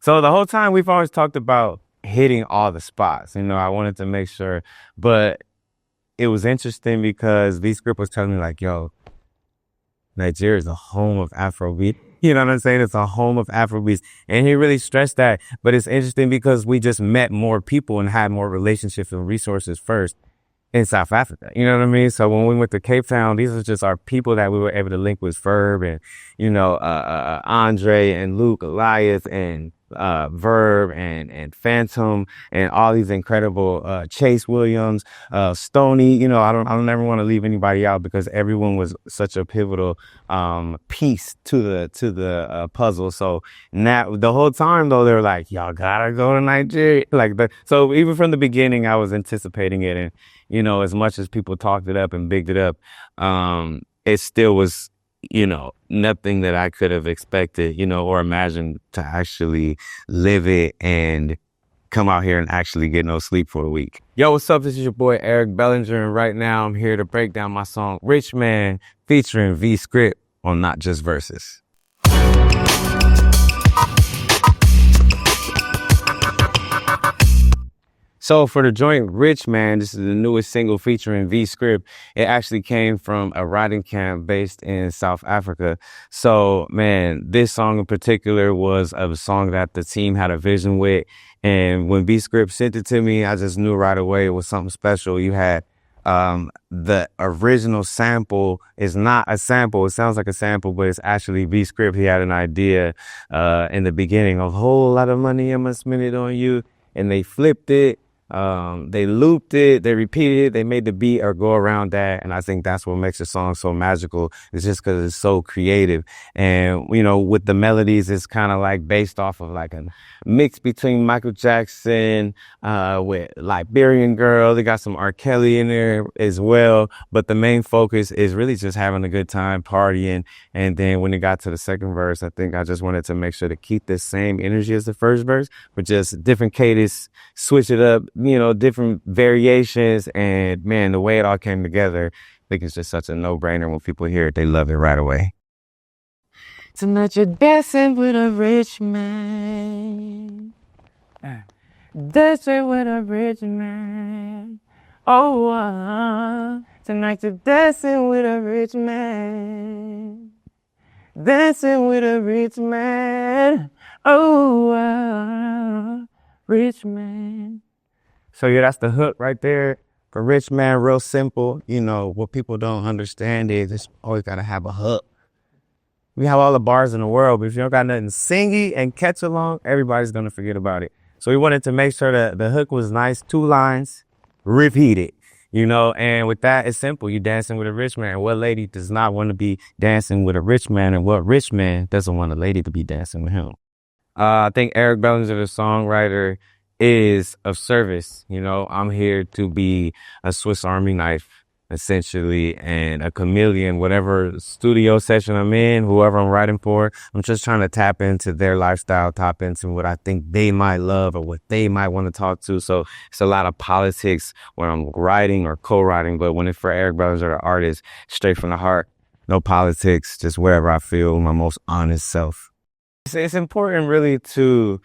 So the whole time we've always talked about hitting all the spots. You know, I wanted to make sure, but it was interesting because VScript was telling me like, yo, Nigeria is a home of Afrobeat. You know what I'm saying? It's a home of Afrobeats. And he really stressed that. But it's interesting because we just met more people and had more relationships and resources first in South Africa. You know what I mean? So when we went to Cape Town, these are just our people that we were able to link with Verb and, you know, Andre and Luke, Elias and Verb and Phantom and all these incredible Chase Williams, Stoney. You know, I don't ever want to leave anybody out because everyone was such a pivotal piece to the puzzle. So now the whole time though, they were like, y'all gotta go to Nigeria. So even from the beginning, I was anticipating it. And you know, as much as people talked it up and bigged it up, it still was, you know, nothing that I could have expected, you know, or imagined to actually live it and come out here and actually get no sleep for a week. Yo, what's up? This is your boy, Eric Bellinger. And right now I'm here to break down my song, Rich Man, featuring VScript on NotJustVerses. So for the joint Rich Man, this is the newest single featuring VScript. It actually came from a writing camp based in South Africa. So man, this song in particular was a song that the team had a vision with. And when VScript sent it to me, I just knew right away it was something special. You had the original sample is not a sample. It sounds like a sample, but it's actually VScript. He had an idea in the beginning of a whole lot of money I must spend it on you. And they flipped it. They looped it, they repeated it, they made the beat or go around that. And I think that's what makes the song so magical. It's just because it's so creative. And, you know, with the melodies, it's kind of like based off of like a mix between Michael Jackson, with Liberian Girl. They got some R. Kelly in there as well. But the main focus is really just having a good time, partying. And then when it got to the second verse, I think I just wanted to make sure to keep the same energy as the first verse, but just different cadence, switch it up, you know, different variations. And man, the way it all came together, I think it's just such a no-brainer. When people hear it, they love it right away. Tonight you're dancing with a rich man. Dancing with a rich man. Oh, tonight you're dancing with a rich man. Dancing with a rich man. Oh, rich man. So yeah, that's the hook right there for Rich Man. Real simple. You know, what people don't understand is it's always got to have a hook. We have all the bars in the world, but if you don't got nothing singy and catch along, everybody's going to forget about it. So we wanted to make sure that the hook was nice. 2 lines, repeat it. You know, and with that, it's simple. You dancing with a rich man. What lady does not want to be dancing with a rich man? And what rich man doesn't want a lady to be dancing with him? I think Eric Bellinger, the songwriter, is of service. You know, I'm here to be a Swiss Army knife, essentially, and a chameleon. Whatever studio session I'm in, whoever I'm writing for, I'm just trying to tap into their lifestyle, tap into what I think they might love or what they might want to talk to. So it's a lot of politics when I'm writing or co-writing, but when it's for Eric Bellinger, the artist, straight from the heart, no politics, just wherever I feel my most honest self. It's important really to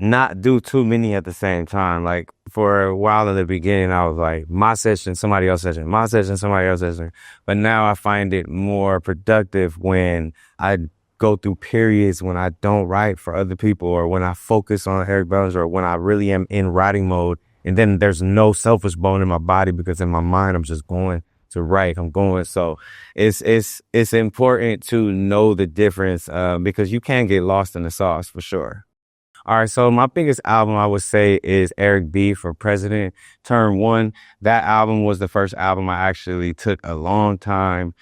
not do too many at the same time. Like for a while in the beginning, I was like, my session, somebody else's session, my session, somebody else's session. But now I find it more productive when I go through periods when I don't write for other people, or when I focus on Eric Bellinger, or when I really am in writing mode. And then there's no selfish bone in my body because in my mind, I'm just going to write. I'm going. So it's important to know the difference, because you can get lost in the sauce for sure. All right, so my biggest album, I would say, is Eric B for President, Turn 1. That album was the first album I actually took a long time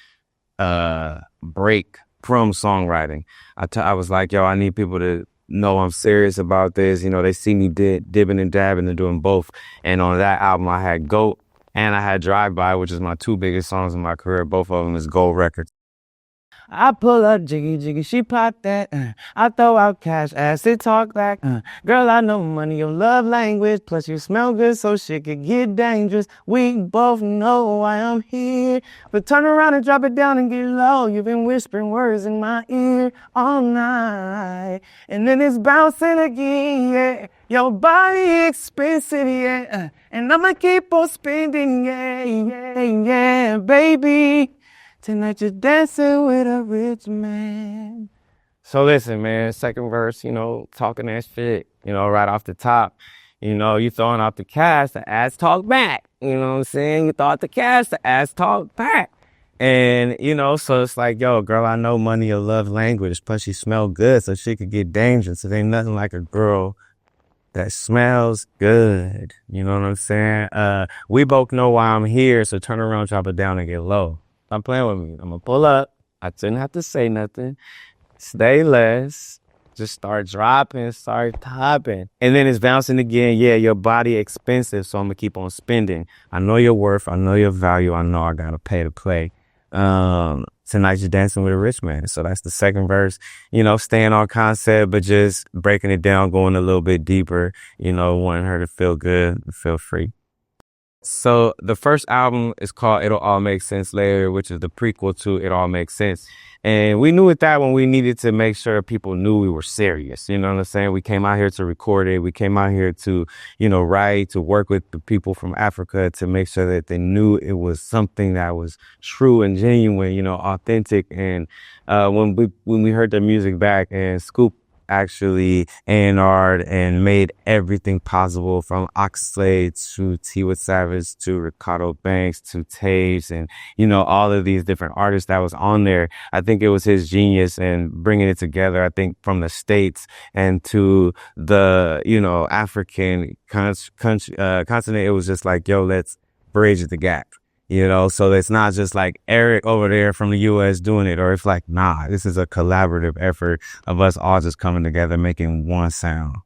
break from songwriting. I was like, yo, I need people to know I'm serious about this. You know, they see me dibbing and dabbing and doing both. And on that album, I had GOAT and I had Drive By, which is my 2 biggest songs in my career. Both of them is gold records. I pull up, jiggy, jiggy, she pop that. I throw out cash, acid talk back. Girl, I know money, your love language. Plus you smell good, so shit could get dangerous. We both know why I'm here. But turn around and drop it down and get low. You've been whispering words in my ear all night. And then it's bouncing again, yeah. Your body expensive, yeah. And I'ma keep on spending, yeah, yeah, yeah, baby. Tonight you're dancing with a rich man. So listen, man, second verse, talking that shit, right off the top. You throwing out the cash, the ass talk back. You know what I'm saying? You throw out the cash, the ass talk back. And, so it's like, yo, girl, I know money your love language. Plus she smell good, so she could get dangerous. It ain't nothing like a girl that smells good. You know what I'm saying? We both know why I'm here, so turn around, drop it down, and get low. Stop playing with me. I'm gonna pull up. I didn't have to say nothing. Stay less. Just start dropping, start topping. And then it's bouncing again. Yeah, your body expensive, so I'm gonna keep on spending. I know your worth. I know your value. I know I gotta pay to play. Tonight you're dancing with a rich man. So that's the second verse, staying on concept, but just breaking it down, going a little bit deeper, wanting her to feel good, feel free. So the first album is called It'll All Make Sense Later, which is the prequel to It All Makes Sense. And we knew at that when we needed to make sure people knew we were serious. You know what I'm saying? We came out here to record it. We came out here to, write, to work with the people from Africa to make sure that they knew it was something that was true and genuine, authentic. And when we heard the music back, and Scoop actually A&R'd and made everything possible, from Oxlade to Tiwa Savage to Ricardo Banks to Taves and, all of these different artists that was on there. I think it was his genius in bringing it together. I think from the States and to the, African continent, it was just like, yo, let's bridge the gap. So it's not just like Eric over there from the US doing it, or it's like, nah, this is a collaborative effort of us all just coming together, making one sound.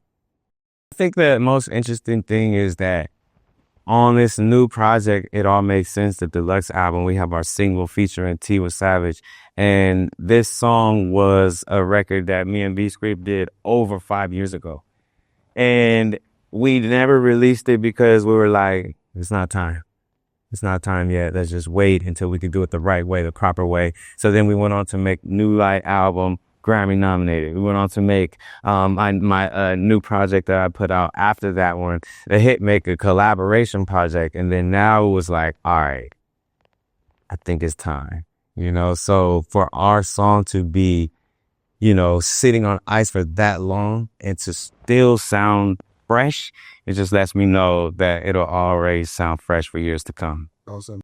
I think the most interesting thing is that on this new project, It All Makes Sense, the deluxe album, we have our single featuring Tiwa Savage. And this song was a record that me and VScript did over 5 years ago. And we never released it because we were like, it's not time. It's not time yet. Let's just wait until we can do it the right way, the proper way. So then we went on to make New Light album, Grammy nominated. We went on to make my new project that I put out after that one, the Hitmaker collaboration project. And then now it was like, all right, I think it's time. So for our song to be, sitting on ice for that long and to still sound fresh, it just lets me know that it'll always sound fresh for years to come. Awesome.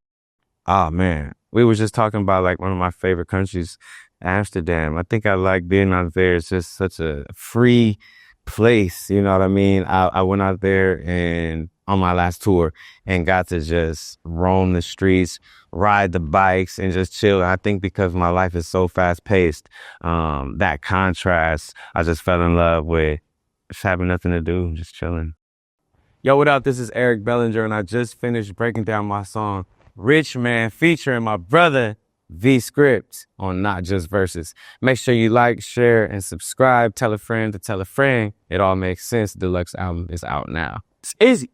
Oh man, we were just talking about like one of my favorite countries, Amsterdam. I think I like being out there. It's just such a free place. You know what I mean? I went out there and on my last tour and got to just roam the streets, ride the bikes, and just chill. I think because my life is so fast paced, that contrast, I just fell in love with just having nothing to do, just chilling. Yo, what up? This is Eric Bellinger, and I just finished breaking down my song, Rich Man, featuring my brother, VScript, on NotJustVerses. Make sure you like, share, and subscribe. Tell a friend to tell a friend. It All Makes Sense. Deluxe album is out now. It's easy.